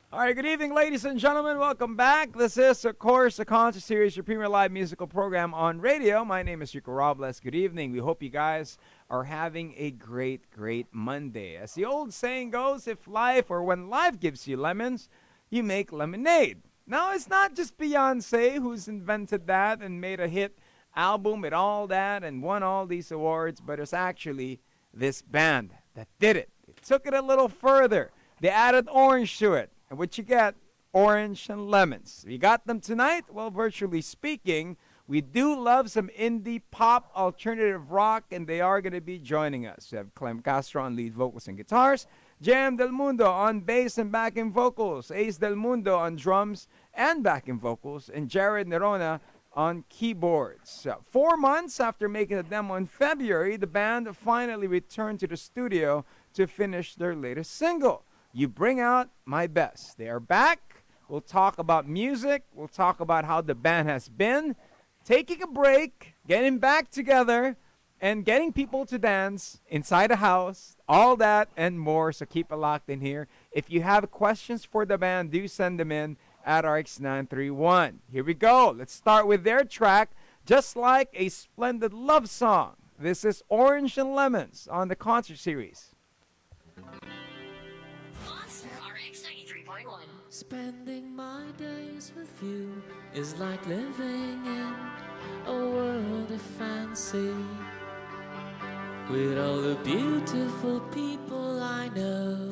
All right, good evening, ladies and gentlemen. Welcome back. This is, of course, the Concert Series, your premier live musical program on radio. My name is Rico Robles. Good evening. We hope you guys are having a great, great Monday. As the old saying goes, if life or when life gives you lemons, you make lemonade. Now, it's not just Beyonce who's invented that and made a hit album with all that and won all these awards, but it's actually this band that did it. It took it a little further. They added orange to it. And what you get, orange and lemons. We got them tonight? Well, virtually speaking, we do love some indie pop, alternative rock, and they are going to be joining us. We have Clem Castro on lead vocals and guitars, Jam Del Mundo on bass and backing vocals, Ace Del Mundo on drums and backing vocals, and Jared Nerona on keyboards. 4 months after making a demo in February, the band finally returned to the studio to finish their latest single. You Bring Out My Best. They are back. We'll talk about music. We'll talk about how the band has been, taking a break, getting back together, and getting people to dance inside the house. All that and more. So keep it locked in here. If you have questions for the band, do send them in at RX931. Here we go. Let's start with their track, Just Like a Splendid Love Song. This is Orange and Lemons on the Concert Series. Spending my days with you is like living in a world of fancy. With all the beautiful people I know,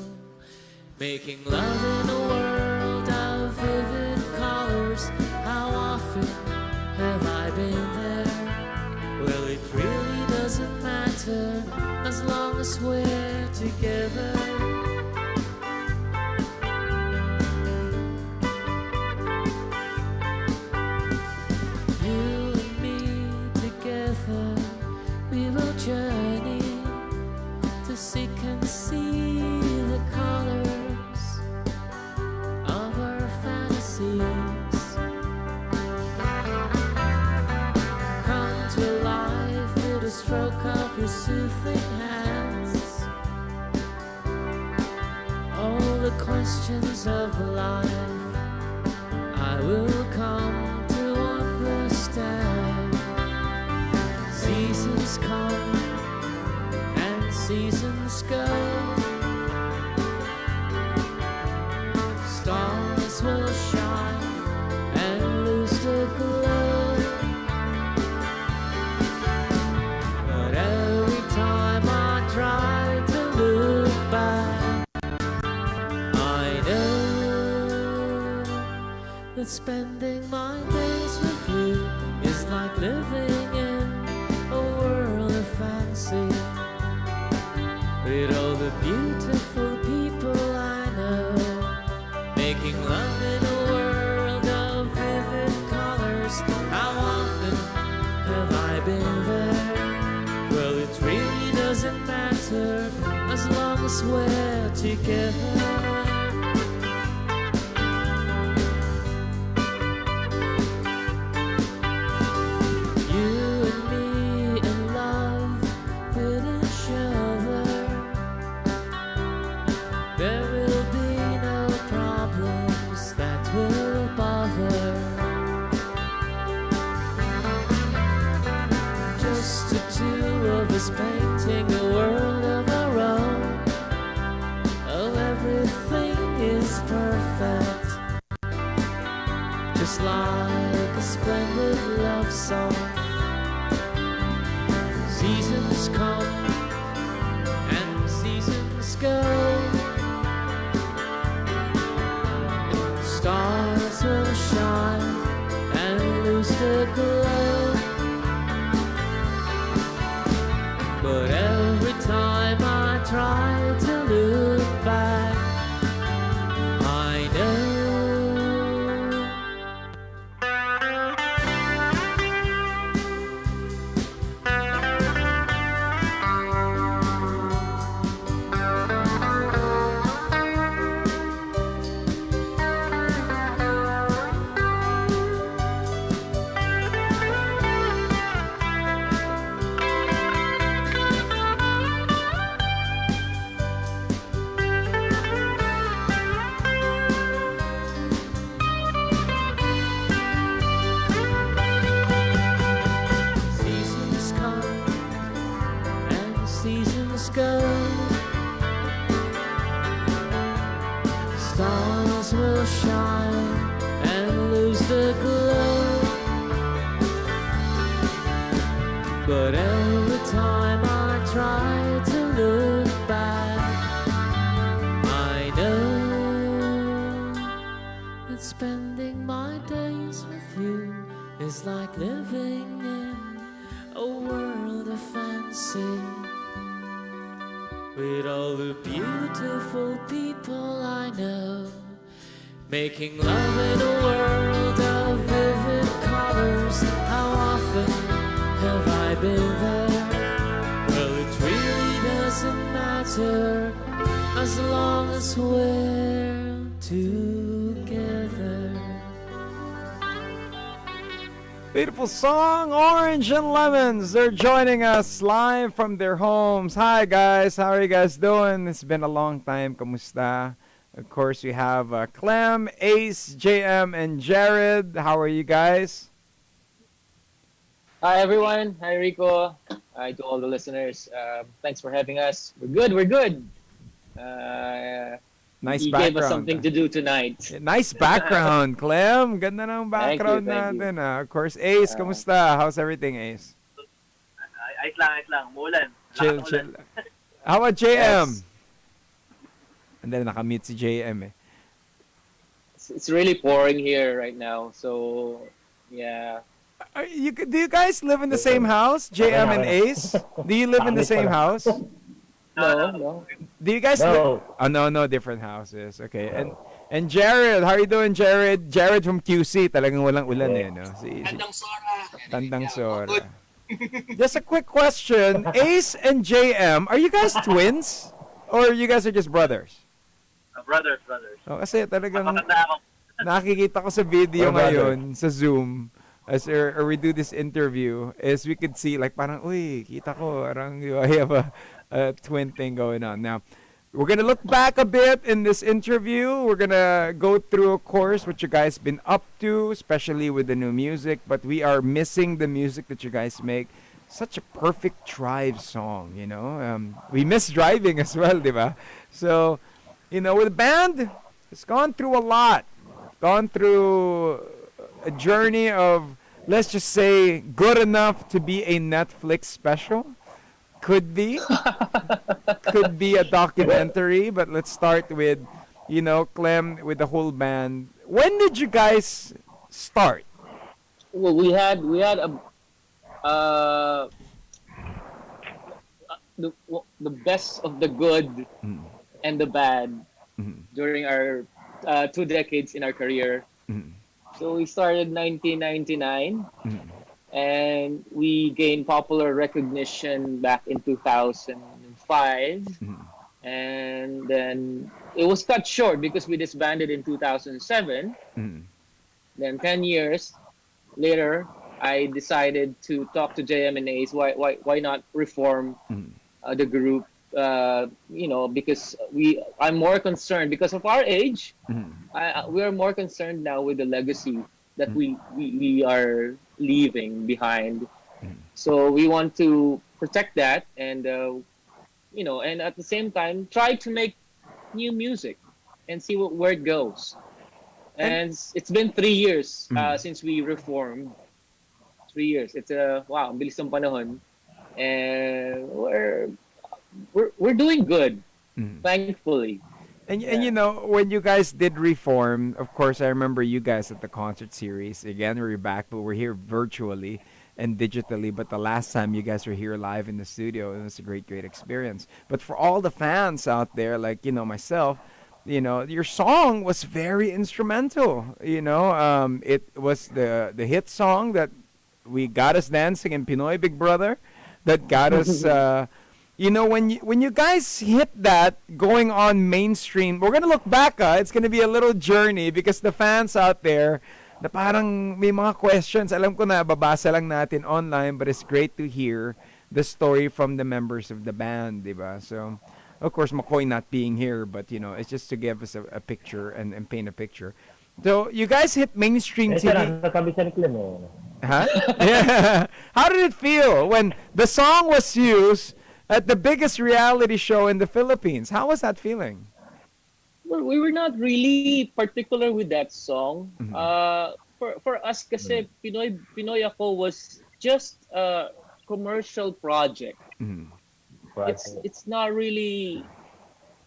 making love in a world of vivid colors. How often have I been there? Well, it really doesn't matter as long as we're together. We will journey to seek and see the colors of our fantasies. Come to life with a stroke of your soothing hands. All the questions of life I will come to understand. Seasons come and seasons go. Stars will shine and lose their glow. But every time I try to look back, I know that spending my days with you is like living in fancy. With all the beautiful people I know, making love in a world of vivid colors. How often have I been there? Well, it really doesn't matter as long as we're together. Painting a world of our own. Oh, everything is perfect, just like a splendid love song. Seasons come and seasons go. Stars will shine and lose their glow. But every time I try to look back, I know. shine and lose the glow. But every time I try to look back, I know that spending my days with you is like living in a world of fancy, with all the beautiful people I know, making love in a world of vivid colors. How often have I been there? Well, it really doesn't matter as long as we're together. Beautiful song, Orange and Lemons. They're joining us live from their homes. Hi guys, how are you guys doing? It's been a long time. Kamusta? Of course, we have Clem, Ace, JM, and Jared. How are you guys? Hi everyone. Hi Rico. Hi to all the listeners. Thanks for having us. We're good. We're good. Nice you background. gave us something to do tonight. Nice background, Clem. Ganda ng background Thank you. natin. Of course, Ace, kamusta? How's everything, Ace? Ayos lang. Umulan. Chill. How about JM? Yes. And then nakamute si JM eh. It's really pouring here right now. So yeah. Do you guys live in the same house, JM and Ace? Do you live in the same house? No. Do you guys live? Oh, no, different houses. Okay. And Jared, how are you doing, Jared? Jared from QC. Talagang walang ulan eh, no? Tandang Sora. Just a quick question. Ace and JM, are you guys twins? Or you guys are just brothers? Brothers. Oh, kasi talagang Makakanda ako. nakikita ko sa video ngayon, sa Zoom, as or we do this interview, is we could see like parang, uy, kita ko, parang I have a twin thing going on. Now, we're gonna look back a bit in this interview. We're gonna go through, of course, what you guys been up to, especially with the new music, but we are missing the music that you guys make. Such a perfect drive song, you know. We miss driving as well, diba? So, you know, with the band, it's gone through a lot. Gone through a journey of, let's just say, good enough to be a Netflix special. Could be. Could be a documentary, but let's start with, you know, Clem, with the whole band. When did you guys start? Well, we had the best of the good and the bad during our 2 decades in our career. So we started 1999, and we gained popular recognition back in 2005, and then it was cut short because we disbanded in 2007. Then 10 years later, I decided to talk to JM and Ace. Why not reform the group? You know, because I'm more concerned because of our age. We are more concerned now with the legacy that we are leaving behind. So we want to protect that, and you know, and at the same time try to make new music and see where it goes. And it's been 3 years since we reformed. 3 years. It's wow, ang bilis ng panahon, and we're doing good, thankfully. And you know, when you guys did reform, of course, I remember you guys at the concert series. Again, we're back, but we're here virtually and digitally. But the last time you guys were here live in the studio, it was a great experience. But for all the fans out there, like, you know, myself, you know, your song was very instrumental. You know, it was the hit song that we got us dancing in Pinoy Big Brother, that got us. You know, when you guys hit that going on mainstream, we're gonna look back. It's gonna be a little journey because the fans out there, na parang may mga questions. Alam ko na babasa lang natin online, but it's great to hear the story from the members of the band, diba? So, of course, McCoy not being here, but you know, it's just to give us a picture and paint a picture. So, you guys hit mainstream TV. Huh? Yeah. How did it feel when the song was used at the biggest reality show in the Philippines? How was that feeling? we were not really particular with that song. Mhm. For us kasi Pinoy Ako was just a commercial project. Mhm. It's not really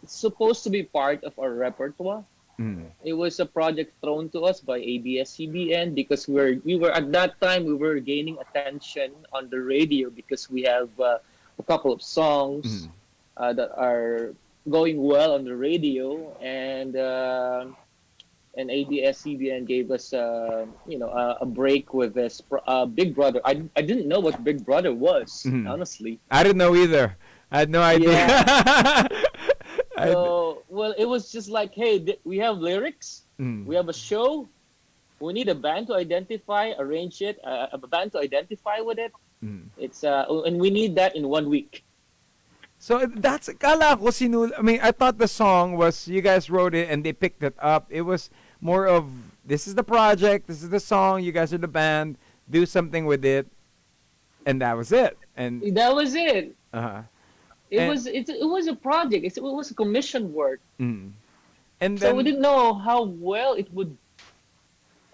supposed to be part of our repertoire. Mhm. It was a project thrown to us by ABS-CBN because we were at that time we were gaining attention on the radio because we have a couple of songs Mhm. that are going well on the radio, and ABS-CBN gave us a break with this Big Brother. I didn't know what Big Brother was, Mhm. honestly. I didn't know either. I had no idea. So, well, it was just like, hey, we have lyrics, Mm. we have a show, we need a band to identify, arrange it, a band to identify with it. Mm. And we need that in 1 week. So that's kala ko I mean, I thought the song was you guys wrote it and they picked it up. It was more of this is the project, this is the song, you guys are the band, do something with it, and that was it. And That was it. uh-huh. It And- was a project. It was commission work. Mm. And So then we didn't know how well it would,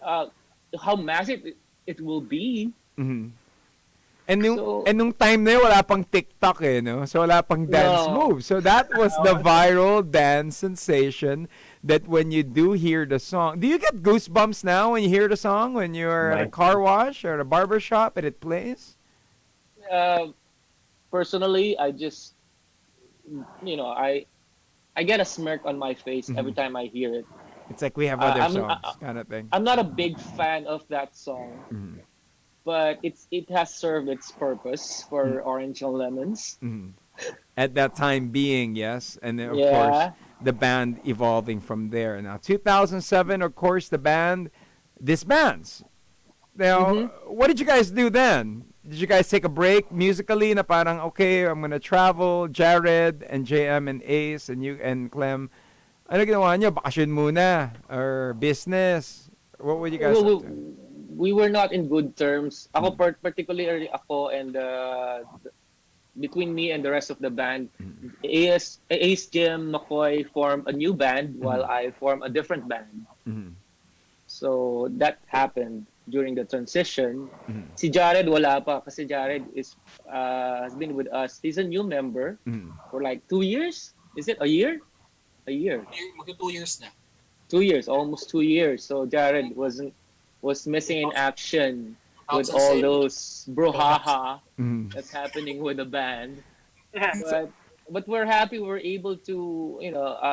how massive it will be. mhm. And So- nung time na yun, wala pang TikTok no? So wala pang dance No. move. So that was the viral dance sensation that when you do hear the song, do you get goosebumps now when you hear the song when you're at a car wash or at a barber shop and it plays? Personally, I just, I get a smirk on my face every time I hear it. It's like we have other I'm- songs kind of thing. I'm not a big fan of that song, Mhm. but it has served its purpose for Orange and Lemons. Mhm. At that time being, yes. And then, of Yeah. course, the band evolving from there. Now, 2007, of course, the band disbands. Now, Mhm. what did you guys do then? Did you guys take a break musically na parang, okay, I'm gonna travel, Jared and JM and Ace and you and Clem, ano ginawa nyo? Bakasyon muna? Or business? What would you guys Well, up to? we were not in good terms. Ako particularly ako and between me and the rest of the band, Ace Jim McCoy formed a new band while I formed a different band. Mhm. So that happened during the transition. Mhm. Si Jared wala pa kasi Jared has been with us. He's a new member Mhm. for like 2 years. Is it a year? A year. Magto 2 years na. 2 years, almost 2 years. So Jared was missing in action with all those brouhaha Mhm. that's happening with the band. Yeah. But we're happy we're able to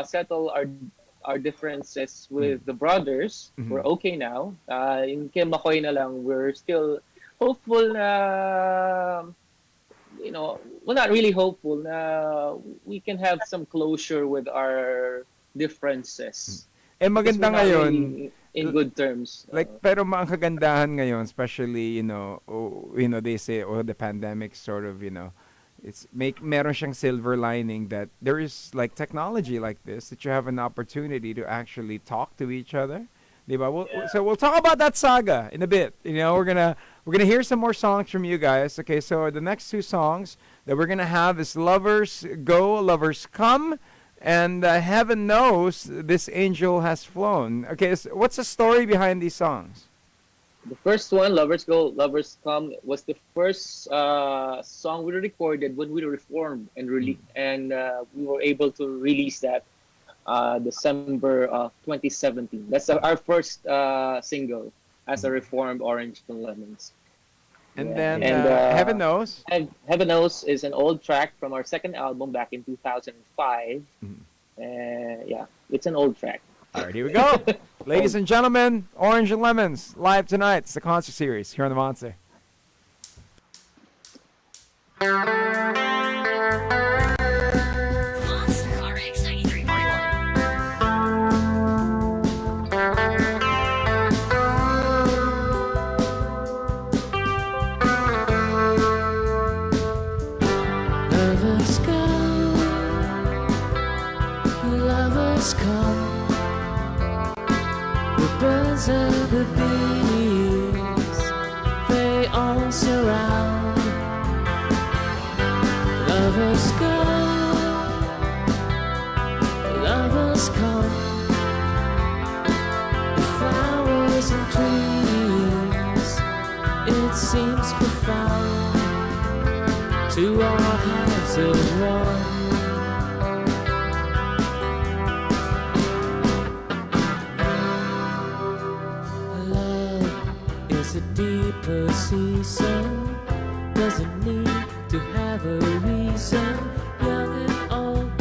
settle our differences with the brothers. Mhm. We're okay now. In kay Makoy na lang, we're still hopeful na we're not really hopeful na we can have some closure with our differences. Eh, Because maganda we're not ngayon, really in good terms. pero ang kagandahan ngayon, especially, they say, the pandemic sort of, meron siyang silver lining that there is like technology like this that you have an opportunity to actually talk to each other. Diba? So we'll talk about that saga in a bit. We're gonna hear some more songs from you guys. Okay, so the next two songs that we're gonna have is "Lovers Go, Lovers Come," and "Heaven Knows This Angel Has Flown." Okay, so what's the story behind these songs? The first one, Lovers Go, Lovers Come, was the first song we recorded when we reformed and we were able to release that December of 2017. That's our first single as a reformed Orange and Lemons. And Yeah. then And, "Heaven Knows." And Heaven Knows is an old track from our second album back in 2005. Yeah, it's an old track. All right, here we go. Ladies and gentlemen, Orange and Lemons, live tonight. It's the concert series here on the Monster. Monster RX 93.1. Lovers go, lovers come. The birds and the bees, they all surround. Lovers go, lovers come. to our house of one. Love is a deeper season, doesn't need to have a reason. Young and old,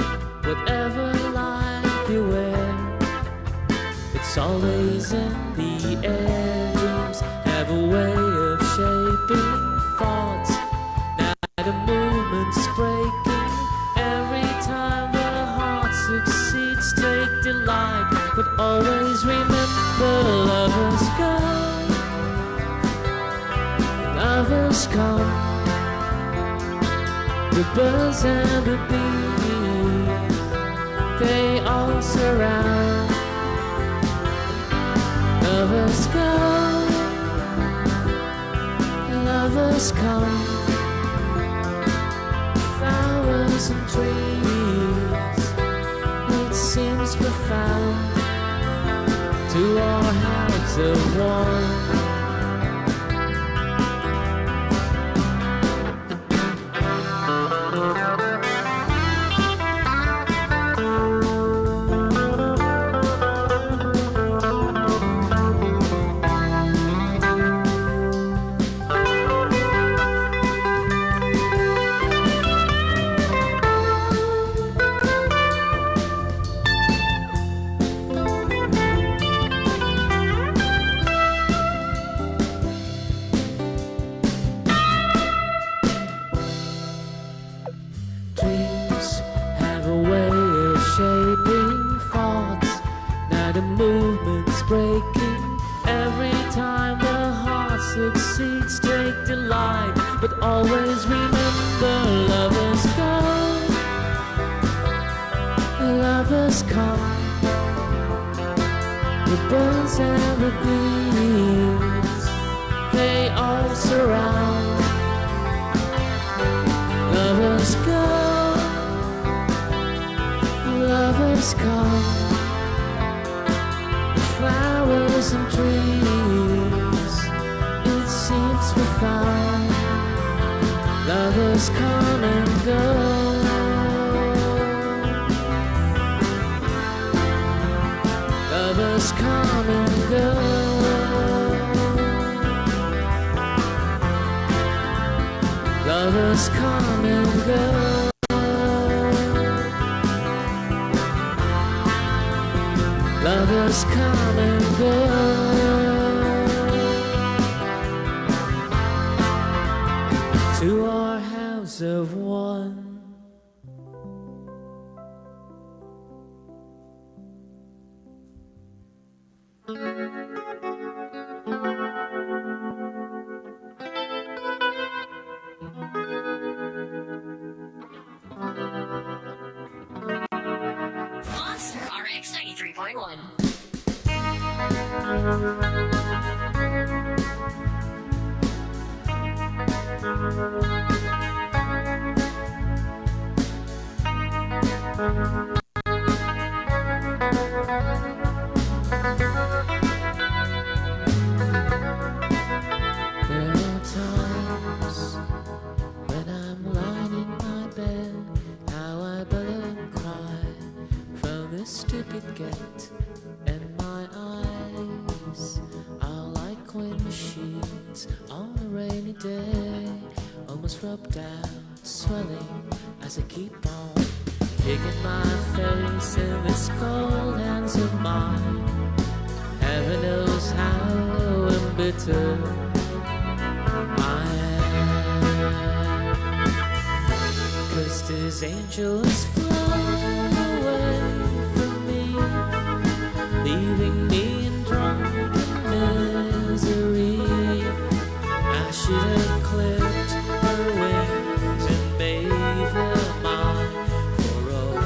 whatever life you wear, it's always in the air. Dreams have a way of shaping thoughts. Now the movement's breaking. Every time the heart succeeds, take delight, but always remember lovers go, lovers come. The birds and the bees, they all surround. Lovers go, lovers come. Flowers and trees, it seems profound to our house of one. But always remember, lovers go, lovers come. The birds and the bees, they all surround. Lovers go, lovers come. The flowers and trees, it seems profound. Lovers come and go. Lovers come and go. Lovers come and go. Lovers come and go. To our house of one. Monster RX 93.1. There are times when I'm lying in my bed, how I bellow and cry from the stupid gate, and my eyes are like windshields on a rainy day, almost rubbed out, swelling as I keep on digging my face in this cold hands of mine. Heaven knows how embittered I am, 'cause this angel has flown away from me, leaving me in drunken misery. I should have clipped her wings and made her mine for all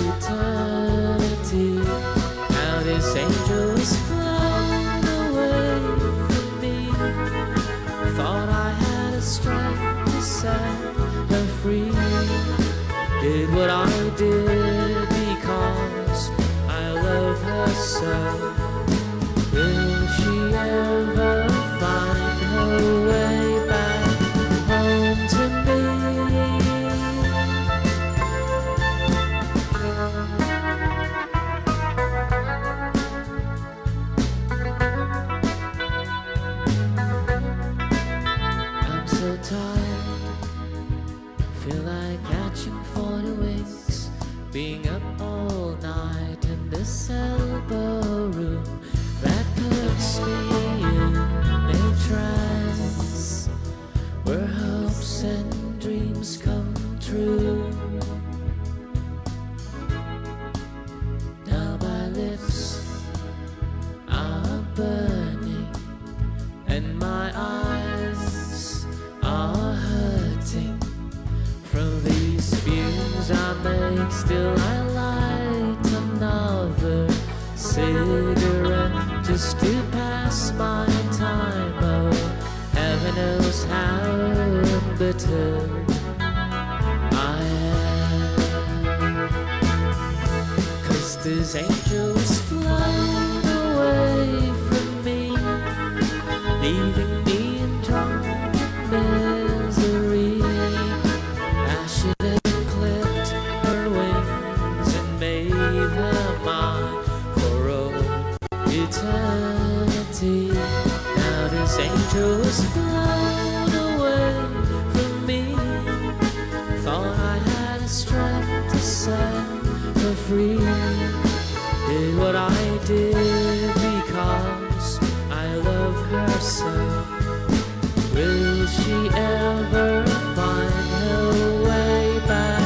eternity. Now this angel is flown away from me. Thought I had a strength to set her free. Did what I this elbow room that puts me in a trance where hopes and dreams come true. Now my lips are burning and my eyes are hurting from these fumes I make. Still I light another cigarette just to pass my time. Oh, heaven knows how embittered I am, 'cause these angels flown away from me, leaving me in drunken misery. I should have clipped her wings and made her mine for all eternity. Now this angel is flown away from me. Thought I had strength to set her free. Did what I did because I love her so. Will she ever find her way back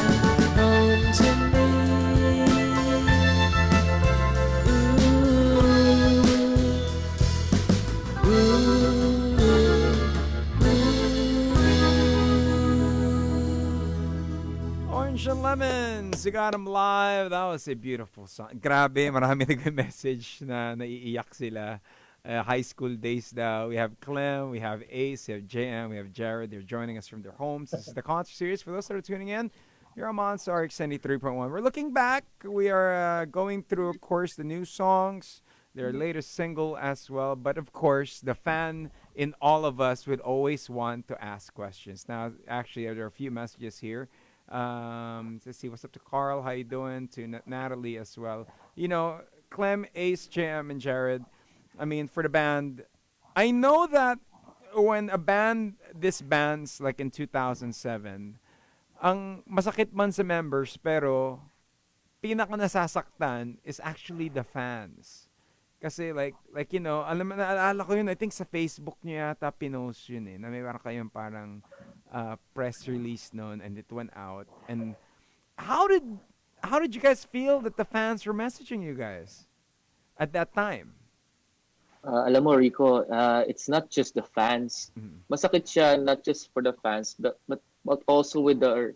home to me? Ooh, ooh, ooh. Orange and Lemons, you got them live. That was a beautiful song. Grabe, marami nag-message na naiiyak sila. High school days daw. We have Clem, we have Ace, we have JM, we have Jared. They're joining us from their homes. This is the concert series. For those that are tuning in, you're on Monster RX 93.1. We're looking back. We are going through, of course, the new songs, their latest single as well. But, of course, the fan in all of us would always want to ask questions. Now, actually, there are a few messages here. Let's see, what's up to Carl? How you doing? To Natalie as well. You know, Clem, Ace, JM, and Jared. I mean, for the band, I know that when a band disbands like in 2007, ang masakit man sa members pero pinaka nasasaktan is actually the fans. Kasi like you know, naalala ko yun, I think sa Facebook niya yata pinost yun na may parang press release noon and it went out. And how did you guys feel that the fans were messaging you guys at that time? Alam mo, Rico, it's not just the fans. Masakit siya not just for the fans, but also with the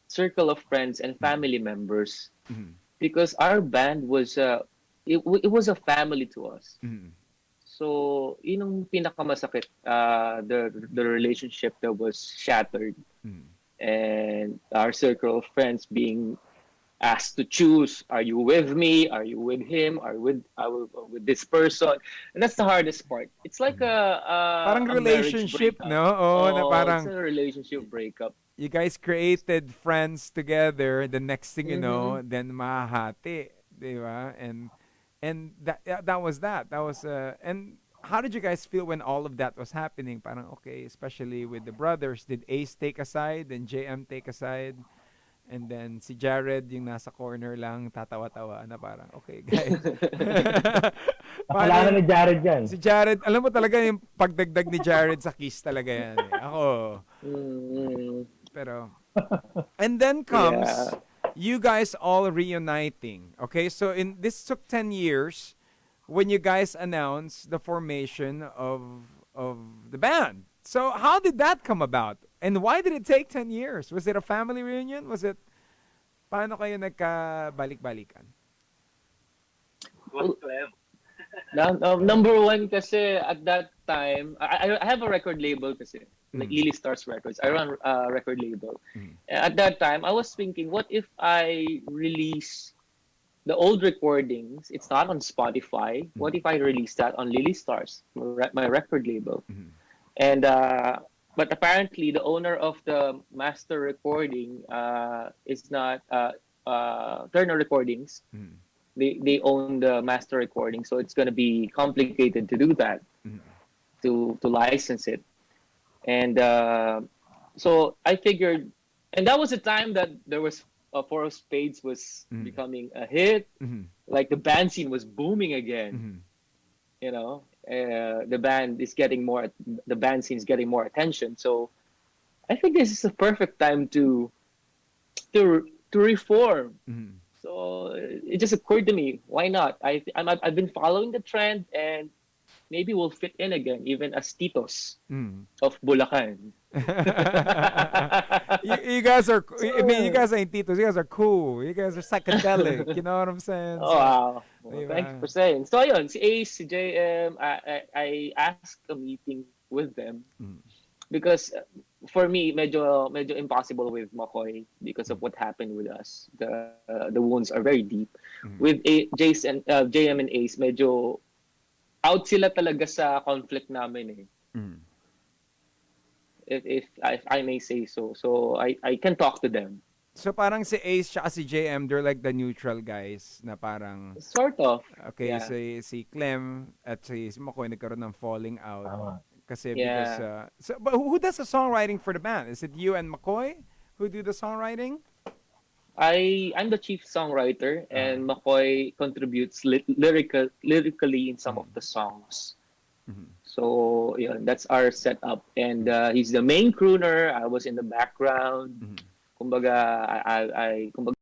circle of friends and family members. Because our band was, it was a family to us. So, yun ang pinakamasakit, the relationship that was shattered. And our circle of friends being asked to choose, are you with me, are you with him, are you with this person? And that's the hardest part. It's like parang a relationship, breakup. no? Oh, na parang it's a relationship breakup. you guys created friends together, the next thing you know, then mahahati, di ba? And that was that. That was and how did you guys feel when all of that was happening? Parang okay, especially with the brothers, did Ace take a side, then JM take a side? And then si Jared yung nasa corner lang tatawa-tawa na parang okay guys. Kasalanan ni Jared yan. Si Jared, alam mo talaga yung pagdagdag ni Jared sa kiss talaga yan. Ako. Pero and then comes you guys all reuniting. Okay? So this took 10 years when you guys announced the formation of the band. So how did that come about? And why did it take 10 years? Was it a family reunion? Was it, paano kayo nagkabalik-balikan? What's Clem? Number one kasi at that time, I have a record label kasi, like Lily Stars Records. I run a record label. At that time, I was thinking, what if I release the old recordings? It's not on Spotify. What if I release that on Lily Stars, my record label? And but apparently, the owner of the master recording is not Turner Recordings. They own the master recording, so it's going to be complicated to do that, to license it. And so I figured, and that was a time that there was Four of Spades was becoming a hit. like the band scene was booming again. Mhm. You know, the band scene is getting more attention. So I think this is the perfect time to reform. Mhm. So it just occurred to me, why not? I've been following the trend, and maybe we'll fit in again, even as titos Mhm. of Bulacan. You guys are. I mean, you So, guys ain't titos. You guys are cool. You guys are psychedelic. You know what I'm saying? oh, So, wow. Well, thank you diba? for saying. So ayun, si Ace, si JM, I asked a meeting with them Mm. because for me, medyo impossible with McCoy because of what happened with us. The wounds are very deep. Mm. With Jace and JM and Ace, medyo out sila talaga sa conflict namin eh. Mm. If I may say so. So I can talk to them. So parang si Ace tsaka si JM, they're like the neutral guys na parang Sort of. okay, Yeah. si Clem at si McCoy nagkaroon ng falling out kasi because Yeah. so but who does the songwriting for the band? Is it you and McCoy who do the songwriting? I'm the chief songwriter, and McCoy contributes lyrically in some of the songs. Mhm. So yeah, that's our setup, and he's the main crooner. I was in the background. Mhm. Kumbaga, kumbaga